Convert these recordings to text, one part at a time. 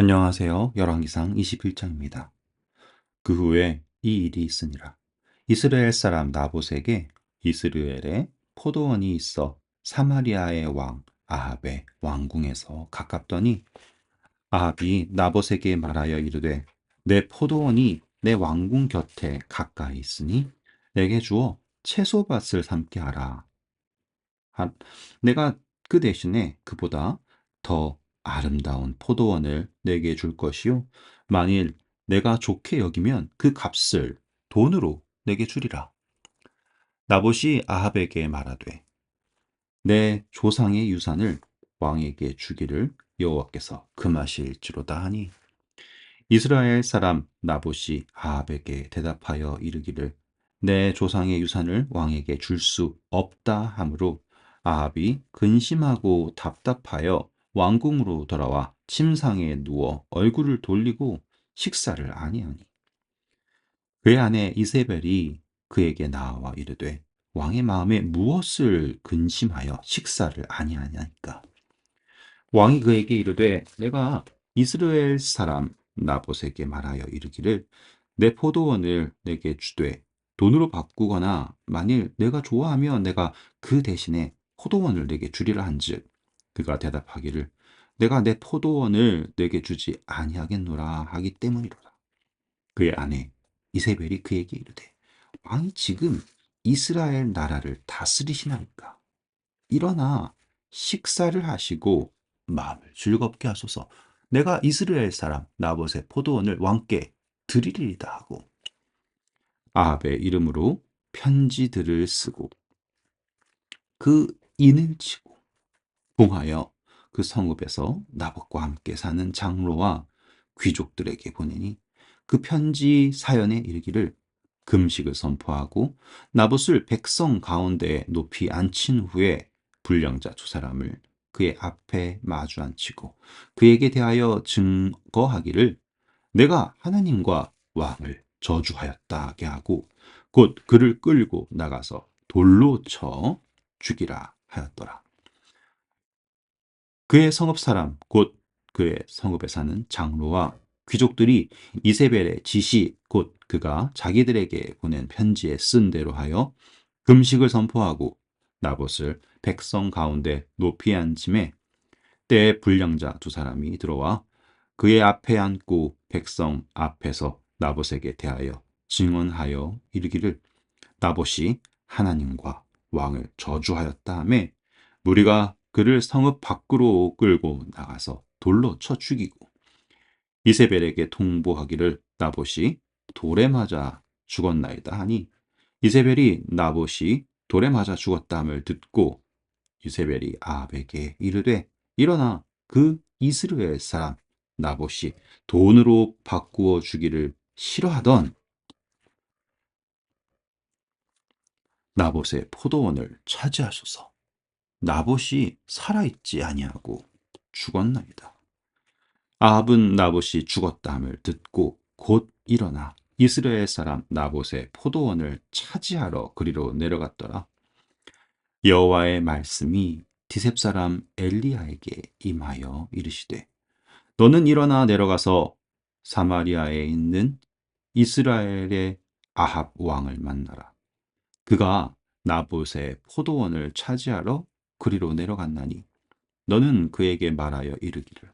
안녕하세요. 열왕기상 21장입니다. 그 후에 이 일이 있으니라. 이스라엘 사람 나봇에게 이스라엘에 포도원이 있어 사마리아의 왕 아합의 왕궁에서 가깝더니 아합이 나봇에게 말하여 이르되 내 포도원이 내 왕궁 곁에 가까이 있으니 내게 주어 채소밭을 삼게 하라. 내가 그 대신에 그보다 더 아름다운 포도원을 내게 줄 것이요. 만일 내가 좋게 여기면 그 값을 돈으로 내게 주리라. 나봇이 아합에게 말하되 내 조상의 유산을 왕에게 주기를 여호와께서 금하실지로다 하니 이스라엘 사람 나봇이 아합에게 대답하여 이르기를 내 조상의 유산을 왕에게 줄 수 없다 하므로 아합이 근심하고 답답하여 왕궁으로 돌아와 침상에 누워 얼굴을 돌리고 식사를 아니하니 그의 아내 이세벨이 그에게 나와 이르되 왕의 마음에 무엇을 근심하여 식사를 아니하냐니까 왕이 그에게 이르되 내가 이스라엘 사람 나봇에게 말하여 이르기를 내 포도원을 내게 주되 돈으로 바꾸거나 만일 내가 좋아하면 내가 그 대신에 포도원을 내게 주리라 한즉 그가 대답하기를 내가 내 포도원을 내게 주지 아니하겠노라 하기 때문이로라. 그의 아내 이세벨이 그에게 이르되 왕이 지금 이스라엘 나라를 다스리시나이까 일어나 식사를 하시고 마음을 즐겁게 하소서. 내가 이스라엘 사람 나봇의 포도원을 왕께 드리리이다 하고 아합의 이름으로 편지들을 쓰고 그 인을 치고 봉하여 그 성읍에서 나봇과 함께 사는 장로와 귀족들에게 보내니 그 편지 사연에 이르기를 금식을 선포하고 나봇을 백성 가운데 높이 앉힌 후에 불량자 두 사람을 그의 앞에 마주 앉히고 그에게 대하여 증거하기를 내가 하나님과 왕을 저주하였다게 하고 곧 그를 끌고 나가서 돌로 쳐 죽이라 하였더라. 그의 성읍 사람 곧 그의 성읍에 사는 장로와 귀족들이 이세벨의 지시 곧 그가 자기들에게 보낸 편지에 쓴 대로 하여 금식을 선포하고 나봇을 백성 가운데 높이 앉힘에 때에 불량자 두 사람이 들어와 그의 앞에 앉고 백성 앞에서 나봇에게 대하여 증언하여 이르기를 나봇이 하나님과 왕을 저주하였다 하매 무리가 그를 성읍 밖으로 끌고 나가서 돌로 쳐 죽이고 이세벨에게 통보하기를 나봇이 돌에 맞아 죽었나이다 하니 이세벨이 나봇이 돌에 맞아 죽었다 함을 듣고 이세벨이 아합에게 이르되 일어나 그 이스라엘 사람 나봇이 돈으로 바꾸어 주기를 싫어하던 나봇의 포도원을 차지하소서. 나봇이 살아있지 아니하고 죽었나이다. 아합은 나봇이 죽었다 함을 듣고 곧 일어나 이스라엘 사람 나봇의 포도원을 차지하러 그리로 내려갔더라. 여호와의 말씀이 디셉 사람 엘리야에게 임하여 이르시되 너는 일어나 내려가서 사마리아에 있는 이스라엘의 아합 왕을 만나라. 그가 나봇의 포도원을 차지하러 그리로 내려갔나니 너는 그에게 말하여 이르기를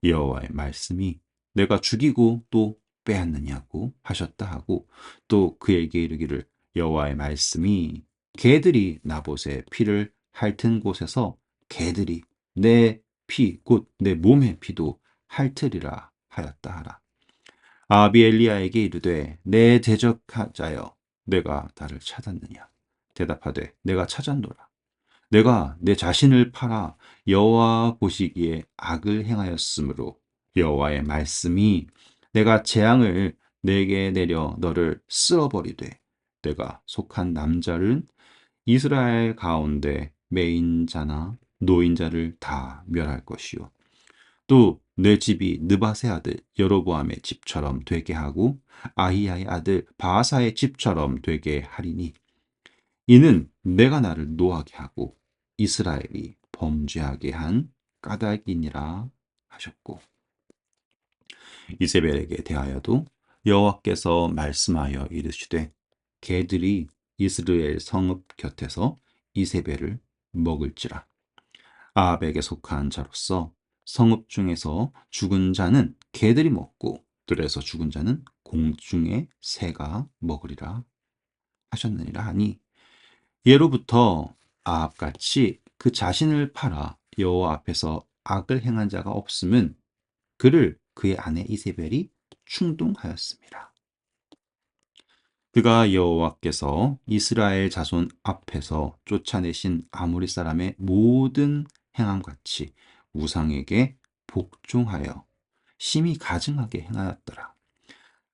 여호와의 말씀이 내가 죽이고 또 빼앗느냐고 하셨다 하고 또 그에게 이르기를 여호와의 말씀이 개들이 나봇의 피를 핥은 곳에서 개들이 내 피 곧 내 몸의 피도 핥으리라 하였다 하라. 아합이 엘리야에게 이르되 내 대적하자여 내가 나를 찾았느냐 대답하되 내가 찾았노라. 내가 내 자신을 팔아 여호와 보시기에 악을 행하였으므로 여호와의 말씀이 내가 재앙을 내게 내려 너를 쓸어버리되 내가 속한 남자를 이스라엘 가운데 매인자나 노인자를 다 멸할 것이요 또 내 집이 느바세 아들 여로보암의 집처럼 되게 하고 아히야의 아들 바하사의 집처럼 되게 하리니 이는 내가 나를 노하게 하고 이스라엘이 범죄하게 한 까닭이니라 하셨고 이세벨에게 대하여도 여호와께서 말씀하여 이르시되 개들이 이스라엘 성읍 곁에서 이세벨을 먹을지라. 아합에게 속한 자로서 성읍 중에서 죽은 자는 개들이 먹고 들에서 죽은 자는 공중의 새가 먹으리라 하셨느니라 하니, 예로부터 아합같이 그 자신을 팔아 여호와 앞에서 악을 행한 자가 없음은 그를 그의 아내 이세벨이 충동하였습니다. 그가 여호와께서 이스라엘 자손 앞에서 쫓아내신 아모리 사람의 모든 행함같이 우상에게 복종하여 심히 가증하게 행하였더라.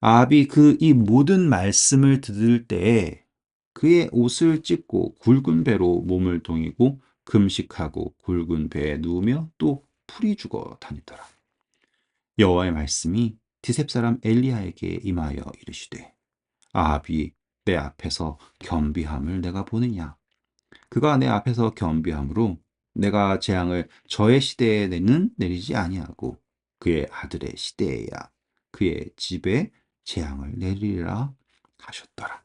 아합이 이 모든 말씀을 들을 때에 그의 옷을 찢고 굵은 배로 몸을 동이고 금식하고 굵은 배에 누우며 또 풀이 죽어 다니더라. 여호와의 말씀이 디셉 사람 엘리야에게 임하여 이르시되 아합이 내 앞에서 겸비함을 내가 보느냐. 그가 내 앞에서 겸비함으로 내가 재앙을 저의 시대에는 내리지 아니하고 그의 아들의 시대에야 그의 집에 재앙을 내리리라 하셨더라.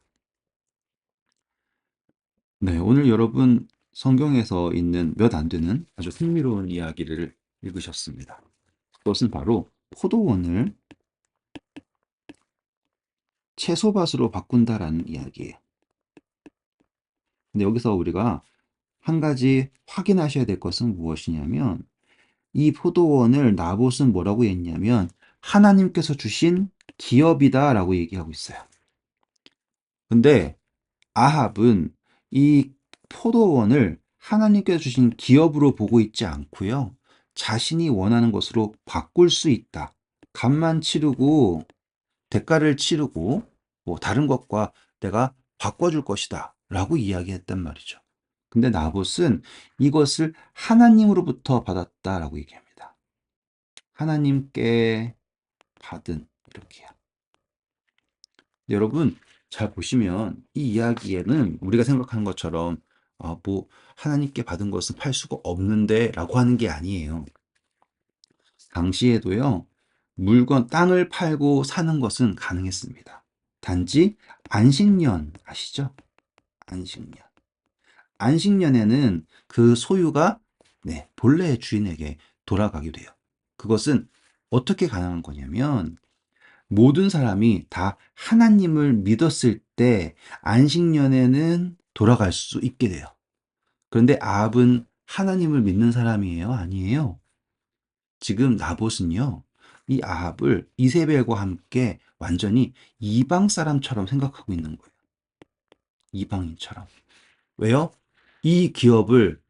네, 오늘 여러분 성경에서 있는 몇 안 되는 아주 흥미로운 이야기를 읽으셨습니다. 그것은 바로 포도원을 채소밭으로 바꾼다라는 이야기예요. 근데 여기서 우리가 한 가지 확인하셔야 될 것은 무엇이냐면, 이 포도원을 나봇은 뭐라고 했냐면 하나님께서 주신 기업이다라고 얘기하고 있어요. 근데 아합은 이 포도원을 하나님께서 주신 기업으로 보고 있지 않고요. 자신이 원하는 것으로 바꿀 수 있다. 값만 치르고 대가를 치르고 뭐 다른 것과 내가 바꿔줄 것이다 라고 이야기했단 말이죠. 근데 나봇은 이것을 하나님으로부터 받았다라고 얘기합니다. 하나님께 받은, 이렇게요. 여러분 잘 보시면 이 이야기에는 우리가 생각하는 것처럼 뭐 하나님께 받은 것은 팔 수가 없는데 라고 하는 게 아니에요. 당시에도요, 물건, 땅을 팔고 사는 것은 가능했습니다. 단지 안식년 아시죠? 안식년. 안식년에는 그 소유가 본래의 주인에게 돌아가게 돼요. 그것은 어떻게 가능한 거냐면 모든 사람이 다 하나님을 믿었을 때 안식년에는 돌아갈 수 있게 돼요. 그런데 아합은 하나님을 믿는 사람이에요? 아니에요? 지금 나봇은요, 이 아합을 이세벨과 함께 완전히 이방 사람처럼 생각하고 있는 거예요. 이방인처럼. 왜요? 이 기업을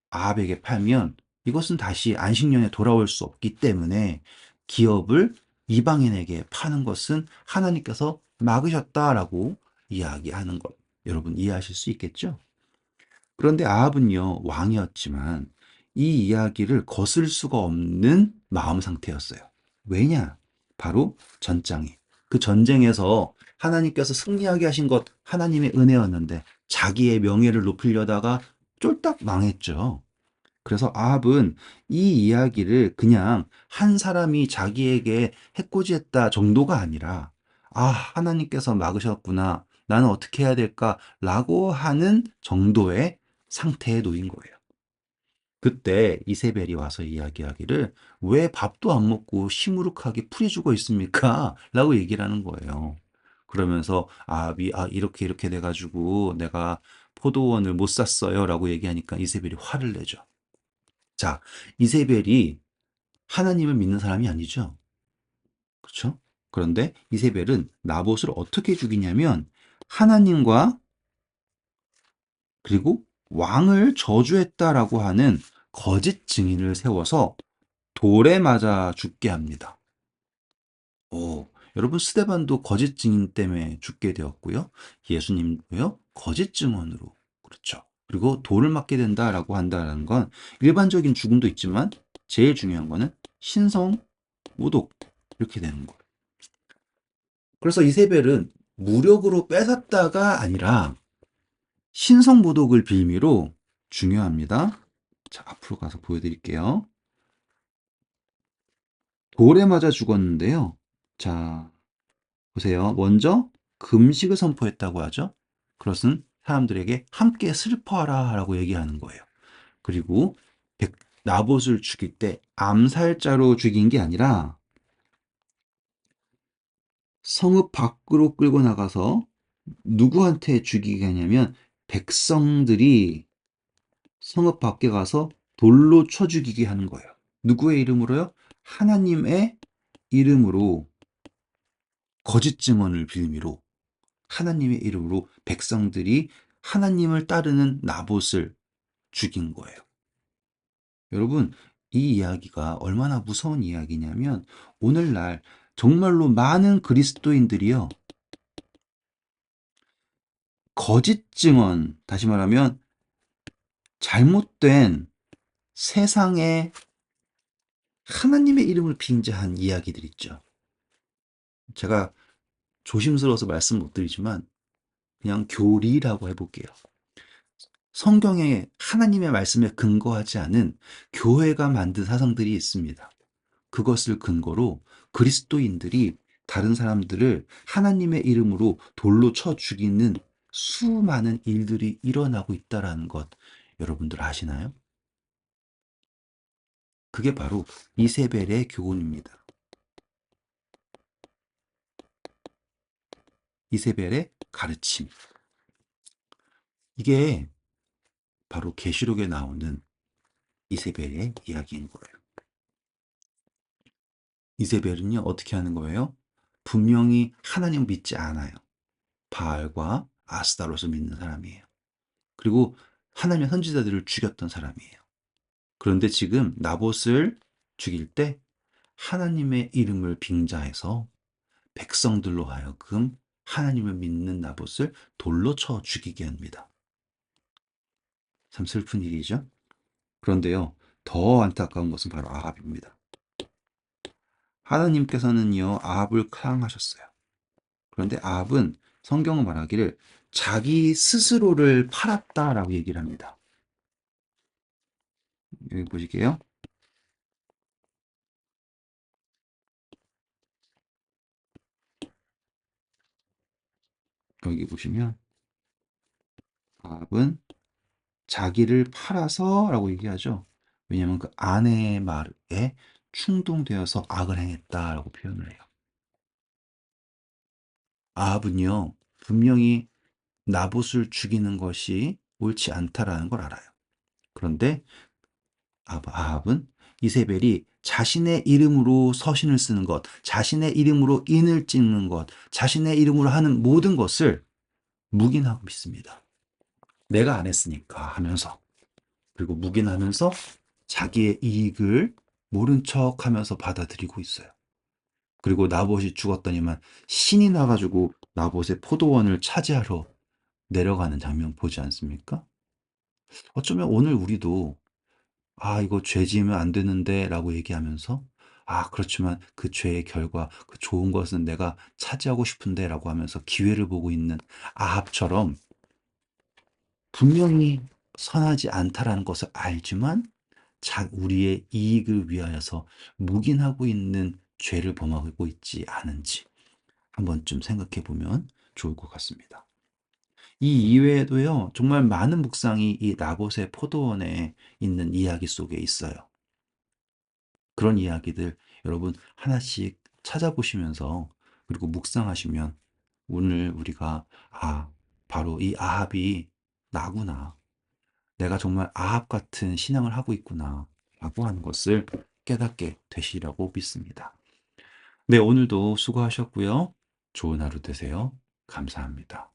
아합에게 팔면 이것은 다시 안식년에 돌아올 수 없기 때문에 기업을 이방인에게 파는 것은 하나님께서 막으셨다라고 이야기하는 것. 여러분 이해하실 수 있겠죠? 그런데 아합은요, 왕이었지만 이 이야기를 거슬 수가 없는 마음 상태였어요. 왜냐? 바로 전장에. 그 전쟁에서 하나님께서 승리하게 하신 것, 하나님의 은혜였는데 자기의 명예를 높이려다가 쫄딱 망했죠. 그래서 아합은 이 이야기를 그냥 한 사람이 자기에게 해코지했다 정도가 아니라, 하나님께서 막으셨구나. 나는 어떻게 해야 될까라고 하는 정도의 상태에 놓인 거예요. 그때 이세벨이 와서 이야기하기를 왜 밥도 안 먹고 시무룩하게 풀이 죽어 있습니까? 라고 얘기를 하는 거예요. 그러면서 아합이 이렇게 이렇게 돼가지고 내가 포도원을 못 샀어요 라고 얘기하니까 이세벨이 화를 내죠. 자, 이세벨이 하나님을 믿는 사람이 아니죠. 그렇죠? 그런데 이세벨은 나봇을 어떻게 죽이냐면 하나님과 그리고 왕을 저주했다라고 하는 거짓 증인을 세워서 돌에 맞아 죽게 합니다. 여러분 스데반도 거짓 증인 때문에 죽게 되었고요. 예수님도요, 거짓 증언으로. 그렇죠. 그리고 돌을 맞게 된다라고 한다는 건 일반적인 죽음도 있지만 제일 중요한 거는 신성 모독 이렇게 되는 거예요. 그래서 이세벨은 무력으로 뺏었다가 아니라 신성 모독을 빌미로, 중요합니다. 자, 앞으로 가서 보여드릴게요. 돌에 맞아 죽었는데요. 자, 보세요. 먼저 금식을 선포했다고 하죠. 그것은 사람들에게 함께 슬퍼하라 라고 얘기하는 거예요. 그리고 나봇을 죽일 때 암살자로 죽인 게 아니라 성읍 밖으로 끌고 나가서 누구한테 죽이게 하냐면 백성들이 성읍 밖에 가서 돌로 쳐 죽이게 하는 거예요. 누구의 이름으로요? 하나님의 이름으로, 거짓 증언을 빌미로 하나님의 이름으로 백성들이 하나님을 따르는 나봇을 죽인 거예요. 여러분, 이 이야기가 얼마나 무서운 이야기냐면 오늘날 정말로 많은 그리스도인들이요, 거짓 증언, 다시 말하면 잘못된 세상에 하나님의 이름을 빙자한 이야기들 있죠. 제가 조심스러워서 말씀 못 드리지만 그냥 교리라고 해볼게요. 성경에 하나님의 말씀에 근거하지 않은 교회가 만든 사상들이 있습니다. 그것을 근거로 그리스도인들이 다른 사람들을 하나님의 이름으로 돌로 쳐 죽이는 수많은 일들이 일어나고 있다는 것 여러분들 아시나요? 그게 바로 이세벨의 교훈입니다. 이세벨의 가르침. 이게 바로 계시록에 나오는 이세벨의 이야기인 거예요. 이세벨은요, 어떻게 하는 거예요? 분명히 하나님 믿지 않아요. 바알과 아스타롯을 믿는 사람이에요. 그리고 하나님의 선지자들을 죽였던 사람이에요. 그런데 지금 나봇을 죽일 때 하나님의 이름을 빙자해서 백성들로 하여금 하나님을 믿는 나봇을 돌로 쳐 죽이게 합니다. 참 슬픈 일이죠. 그런데요, 더 안타까운 것은 바로 아합입니다. 하나님께서는요, 아합을 사랑하셨어요. 그런데 아합은 성경은 말하기를 자기 스스로를 팔았다라고 얘기를 합니다. 여기 보실게요. 여기 보시면 아합은 자기를 팔아서라고 얘기하죠. 왜냐하면 그 아내의 말에 충동되어서 악을 행했다라고 표현을 해요. 아합은요, 분명히 나봇을 죽이는 것이 옳지 않다라는 걸 알아요. 그런데 아합은 이세벨이 자신의 이름으로 서신을 쓰는 것, 자신의 이름으로 인을 찍는 것, 자신의 이름으로 하는 모든 것을 묵인하고 믿습니다. 내가 안 했으니까 하면서, 그리고 묵인하면서 자기의 이익을 모른 척하면서 받아들이고 있어요. 그리고 나봇이 죽었더니만 신이 나가지고 나봇의 포도원을 차지하러 내려가는 장면 보지 않습니까? 어쩌면 오늘 우리도 이거 죄 지으면 안 되는데 라고 얘기하면서 그렇지만 그 죄의 결과, 그 좋은 것은 내가 차지하고 싶은데 라고 하면서 기회를 보고 있는 아합처럼 분명히 선하지 않다라는 것을 알지만 우리의 이익을 위하여서 묵인하고 있는 죄를 범하고 있지 않은지 한 번쯤 생각해 보면 좋을 것 같습니다. 이 이외에도요, 정말 많은 묵상이 이 나봇의 포도원에 있는 이야기 속에 있어요. 그런 이야기들 여러분 하나씩 찾아보시면서 그리고 묵상하시면 오늘 우리가 바로 이 아합이 나구나. 내가 정말 아합 같은 신앙을 하고 있구나. 라고 하는 것을 깨닫게 되시리라고 믿습니다. 네, 오늘도 수고하셨고요. 좋은 하루 되세요. 감사합니다.